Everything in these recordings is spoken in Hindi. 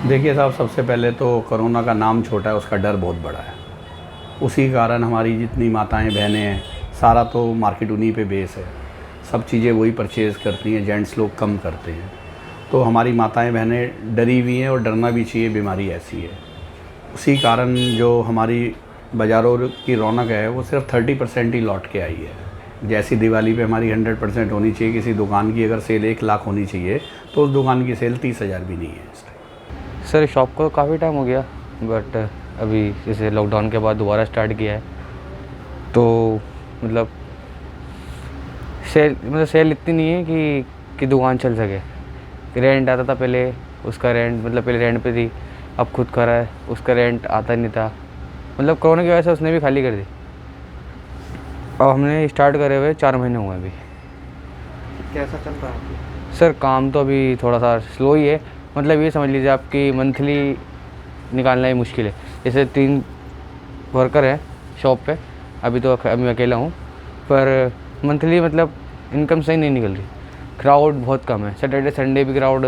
देखिए साहब, सबसे पहले तो कोरोना का नाम छोटा है, उसका डर बहुत बड़ा है। उसी कारण हमारी जितनी माताएं बहनें हैं, सारा तो मार्केट उन्हीं पे बेस है। सब चीज़ें वही परचेज़ करती हैं, जेंट्स लोग कम करते हैं। तो हमारी माताएं बहनें डरी हुई हैं और डरना भी चाहिए, बीमारी ऐसी है। उसी कारण जो हमारी बाज़ारों की रौनक है वो सिर्फ 30% ही लौट के आई है। जैसी दिवाली पे हमारी 100% होनी चाहिए, किसी दुकान की अगर सेल 1 लाख होनी चाहिए तो उस दुकान की सेल 30,000 भी नहीं है इस टाइम। सर शॉप को काफ़ी टाइम हो गया, बट अभी जैसे लॉकडाउन के बाद दोबारा स्टार्ट किया है तो मतलब सेल इतनी नहीं है कि दुकान चल सके। रेंट आता था पहले, उसका रेंट मतलब पहले रेंट पे थी, अब खुद करा है, उसका रेंट आता नहीं था। मतलब कोरोना की वजह से उसने भी खाली कर दी। अब हमने स्टार्ट करे हुए 4 महीने हुए अभी। कैसा चल रहा है? सर काम तो अभी थोड़ा सा स्लो ही है। मतलब ये समझ लीजिए आपकी मंथली निकालना ही मुश्किल है। जैसे 3 वर्कर हैं शॉप पे, अभी तो मैं अकेला हूँ, पर मंथली मतलब इनकम सही नहीं निकल रही। क्राउड बहुत कम है, सैटरडे संडे भी क्राउड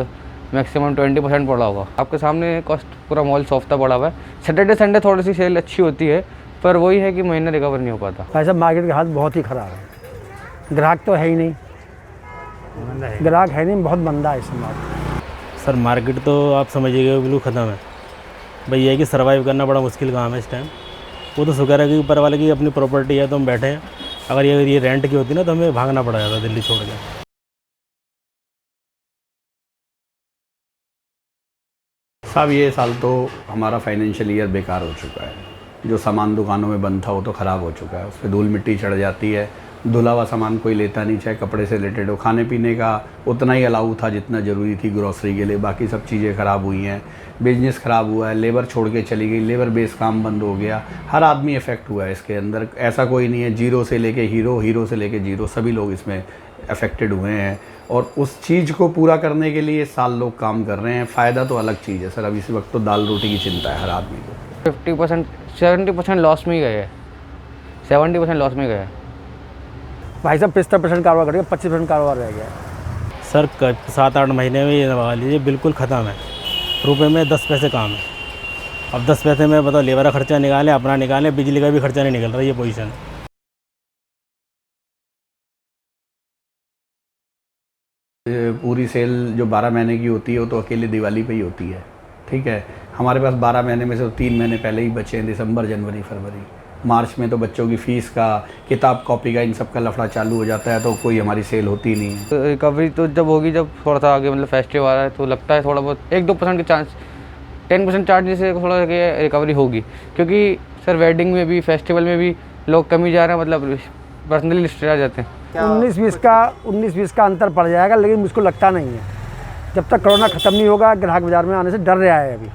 मैक्सिमम 20% पड़ा होगा। आपके सामने कॉस्ट पूरा मॉल सॉफ्टा पड़ा हुआ है। सैटरडे संडे थोड़ी सी सेल अच्छी होती है, पर वही है कि महीना रिकवर नहीं हो पाता। ऐसा मार्केट की हालत बहुत ही ख़राब है। ग्राहक तो है ही नहीं, ग्राहक है नहीं, बहुत मंदा है इस मार्केट। सर मार्केट तो आप समझिएगा बिल्कुल ख़त्म है। भाई ये है कि सर्वाइव करना बड़ा मुश्किल काम है इस टाइम। वो तो शुक्र है कि ऊपर वाले की अपनी प्रॉपर्टी है तो हम बैठे हैं। अगर ये रेंट की होती ना तो हमें भागना पड़ जाता दिल्ली छोड़ के। साहब ये साल तो हमारा फाइनेंशियल ईयर बेकार हो चुका है। जो सामान दुकानों में बंद था वो तो ख़राब हो चुका है, उस पर धूल मिट्टी चढ़ जाती है। धुला हुआ सामान कोई लेता नहीं, चाहे कपड़े से रिलेटेड हो। खाने पीने का उतना ही अलाउ था जितना ज़रूरी थी ग्रॉसरी के लिए, बाकी सब चीज़ें ख़राब हुई हैं। बिजनेस ख़राब हुआ है, लेबर छोड़ के चली गई, लेबर बेस काम बंद हो गया। हर आदमी इफ़ेक्ट हुआ है इसके अंदर। ऐसा कोई नहीं है जीरो से लेके हीरो, हीरो से लेके जीरो, सभी लोग इसमें अफेक्टेड हुए हैं। और उस चीज़ को पूरा करने के लिए साल लोग काम कर रहे हैं। फ़ायदा तो अलग चीज़ है सर, अब इस वक्त तो दाल रोटी की चिंता है हर आदमी को। 50% 70% लॉस में ही गए हैं, 70% लॉस में गए हैं। भाई साहब 75% कारोबार करेगा, 25% कारोबार रह गया। सर 7-8 महीने में ये लगा लीजिए बिल्कुल ख़त्म है। रुपये में 10 पैसे काम है। अब 10 पैसे में बताओ, लेबर का खर्चा निकालें, अपना निकालें, बिजली का भी खर्चा नहीं निकल रहा, ये पोजीशन है। पूरी सेल जो 12 महीने की होती है वो तो अकेले दिवाली पे ही होती है, ठीक है। हमारे पास 12 महीने में से तो 3 महीने पहले ही बचे हैं, दिसंबर, जनवरी, फरवरी। मार्च में तो बच्चों की फ़ीस का, किताब कॉपी का, इन सब का लफड़ा चालू हो जाता है, तो कोई हमारी सेल होती नहीं है। रिकवरी तो जब होगी, जब थोड़ा सा आगे मतलब फेस्टिवल आ रहा है तो लगता है थोड़ा बहुत 1-2% के चांस, 10% चार्ज से थोड़ा रिकवरी होगी। क्योंकि सर वेडिंग में भी, फेस्टिवल में भी लोग कम ही जा रहे हैं, मतलब पर्सनली लिस्ट आ जाते हैं। 19-20 का अंतर पड़ जाएगा, लेकिन मुझको लगता नहीं है। जब तक कोरोना ख़त्म नहीं होगा, ग्राहक बाज़ार में आने से डर रहा है। अभी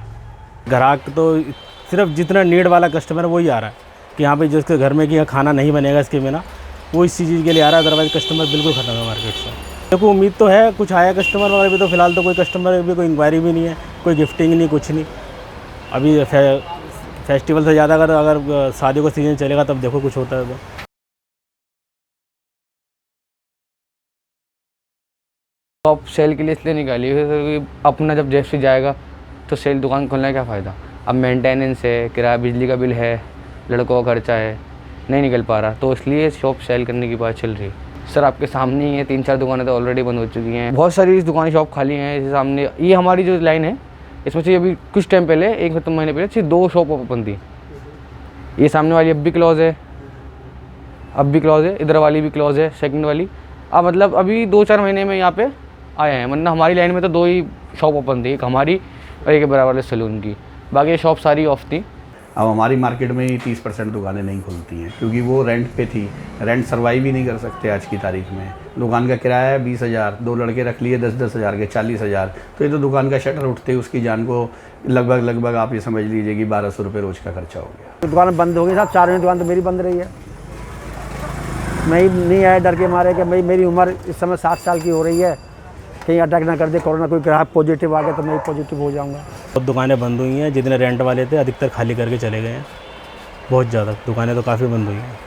ग्राहक तो सिर्फ जितना नीड वाला कस्टमर है वही आ रहा है कि यहाँ पे जिसके घर में कि खाना नहीं बनेगा इसके बिना, वो इसी चीज़ के लिए आ रहा है। अदरवाइज कस्टमर बिल्कुल ख़त्म है मार्केट से। देखो उम्मीद तो है कुछ आया कस्टमर वगैरह भी, तो फिलहाल तो कोई कस्टमर भी, कोई इंक्वायरी भी नहीं है, कोई गिफ्टिंग नहीं, कुछ नहीं। अभी फेस्टिवल से ज़्यादा अगर शादी का सीज़न चलेगा तब देखो कुछ होता है तो। शॉप सेल के लिए इसलिए निकाली है क्योंकि अपना जब जैसे जाएगा तो सेल दुकान खोलने का क्या फ़ायदा। अब मेंटेनेंस है, किराया, बिजली का बिल है, लड़कों का खर्चा है, नहीं निकल पा रहा, तो इसलिए शॉप सेल करने की बात चल रही है। सर आपके सामने ही है, 3-4 दुकानें तो ऑलरेडी बंद हो चुकी हैं। बहुत सारी इस दुकान शॉप खाली हैं। इस सामने ये हमारी जो लाइन है, इसमें से अभी कुछ टाइम पहले, 1 महीने पहले सिर्फ 2 शॉप ओपन थी। ये सामने वाली अब भी क्लोज है, इधर वाली भी क्लोज है, सेकंड वाली। अब मतलब अभी 2-4 महीने में यहाँ पे आए हैं, वरना हमारी लाइन में तो 2 ही शॉप ओपन थी, एक हमारी और एक बराबर वाले सैलून की। बाकी शॉप सारी ऑफ थी। अब हमारी मार्केट में ही 30% दुकानें नहीं खुलती हैं, क्योंकि वो रेंट पे थी। रेंट सर्वाइव ही नहीं कर सकते आज की तारीख में। दुकान का किराया है 20,000, 2 लड़के रख लिए 10-10 हज़ार के, 40,000। तो ये तो दुकान का शटर उठते ही उसकी जान को लगभग आप ये समझ लीजिए कि 1200 रुपये रोज़ का खर्चा हो गया। दुकान बंद हो गई साहब, 4 महीने दुकान तो मेरी बंद रही है। मैं नहीं आया डर के मारे कि मेरी उम्र इस समय 60 साल की हो रही है, कहीं अटैक ना कर दे कोरोना, कोई ग्राहक पॉजिटिव आ गया तो मैं पॉजिटिव हो जाऊंगा। बहुत दुकानें बंद हुई हैं, जितने रेंट वाले थे अधिकतर खाली करके चले गए हैं। बहुत ज़्यादा दुकानें तो काफ़ी बंद हुई हैं।